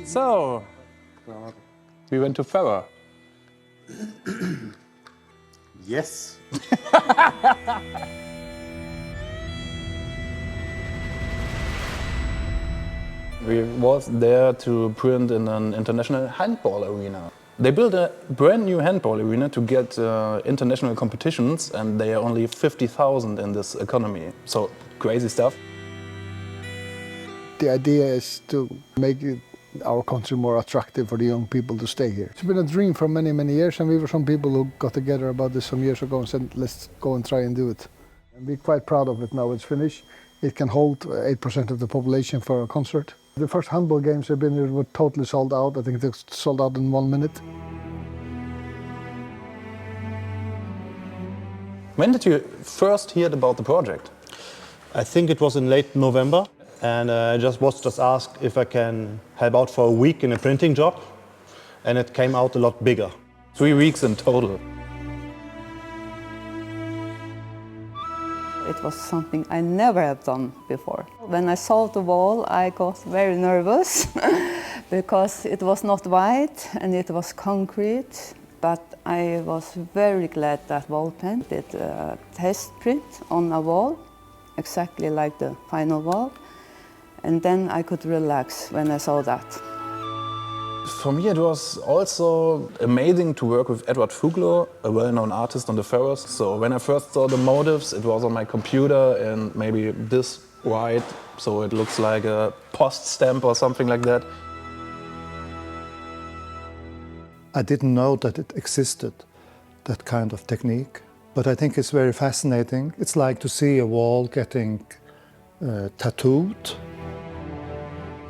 So, we went to Faroe. Yes. We was there to print in an international handball arena. They built a brand new handball arena to get international competitions, and they are only 50,000 in this economy. So crazy stuff. The idea is to make our country more attractive for the young people to stay here. It's been a dream for many, many years, and we were some people who got together about this some years ago and said, let's go and try and do it. And we're quite proud of it now. It's finished. It can hold 8% of the population for a concert. The first handball games have been here were totally sold out. I think they sold out in 1 minute. When did you first hear about the project? I think it was in late November, and I was just asked if I can help out for a week in a printing job, and it came out a lot bigger. 3 weeks in total. It was something I never have done before. When I saw the wall, I got very nervous because it was not white and it was concrete. But I was very glad that wallPen did a test print on a wall, exactly like the final wall. And then I could relax when I saw that. For me, it was also amazing to work with Edward Fuglø, a well-known artist on the Faroes. So when I first saw the motifs, it was on my computer and maybe this white, so it looks like a post stamp or something like that. I didn't know that it existed, that kind of technique, but I think it's very fascinating. It's like to see a wall getting tattooed.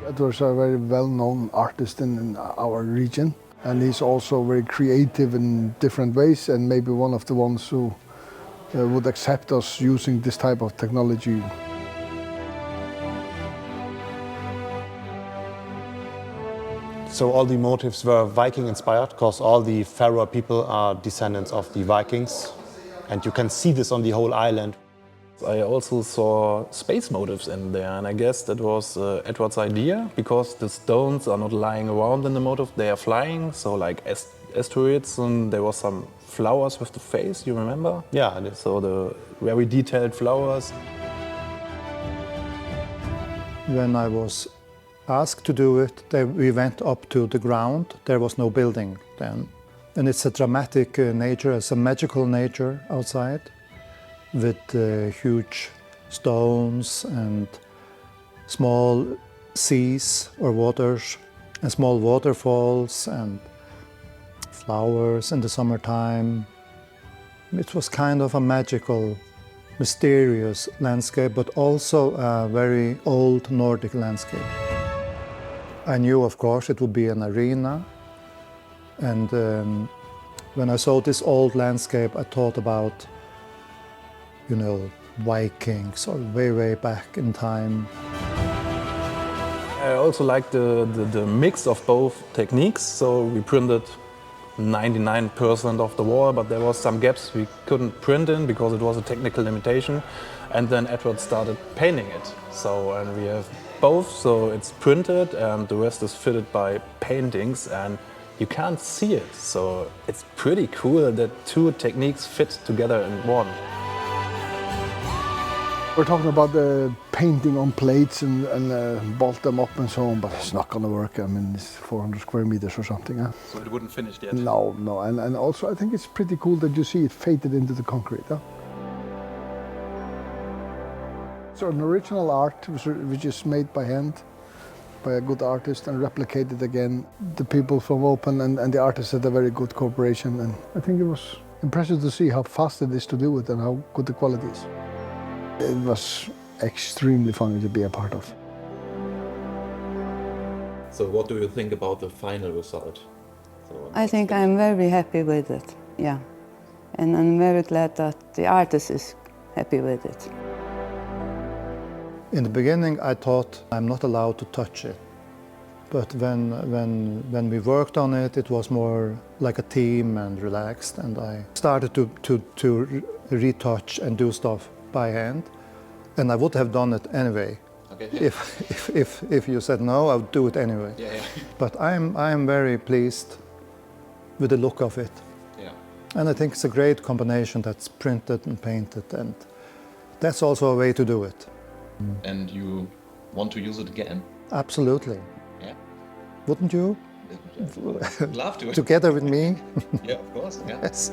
Edward's a very well-known artist in our region, and he's also very creative in different ways, and maybe one of the ones who would accept us using this type of technology. So all the motifs were Viking inspired, because all the Faroe people are descendants of the Vikings, and you can see this on the whole island. I also saw space motifs in there, and I guess that was Edward's idea, because the stones are not lying around in the motif, they are flying, so like asteroids, and there was some flowers with the face, you remember? Yeah, I did. So the very detailed flowers. When I was asked to do it, we went up to the ground. There was no building then. And it's a dramatic nature, it's a magical nature outside, with huge stones and small seas or waters and small waterfalls and flowers in the summertime. It was kind of a magical, mysterious landscape, but also a very old Nordic landscape. I knew, of course, it would be an arena, and when I saw this old landscape, I thought about, you know, Vikings or way, way back in time. I also like the mix of both techniques. So we printed 99% of the wall, but there was some gaps we couldn't print in because it was a technical limitation. And then Edward started painting it. So, and we have both, so it's printed and the rest is fitted by paintings, and you can't see it. So it's pretty cool that two techniques fit together in one. We're talking about the painting on plates and bolt them up and so on, but it's not going to work. I mean, it's 400 square meters or something. Huh? So it wouldn't finish yet? No, no. And also I think it's pretty cool that you see it faded into the concrete. Huh? So an original art which is made by hand by a good artist and replicated again. The people from wallPen and the artists had a very good cooperation, and I think it was impressive to see how fast it is to do it and how good the quality is. It was extremely funny to be a part of. So what do you think about the final result? I think I'm very happy with it, yeah. And I'm very glad that the artist is happy with it. In the beginning, I thought I'm not allowed to touch it. But when we worked on it, it was more like a team and relaxed, and I started to retouch and do stuff by hand, and I would have done it anyway. Okay. If you said no, I would do it anyway. Yeah, yeah. But I'm very pleased with the look of it. Yeah. And I think it's a great combination that's printed and painted, and that's also a way to do it. And you want to use it again? Absolutely. Yeah. Wouldn't you? Love to. Together with me? Yeah, of course. Yeah. Yes.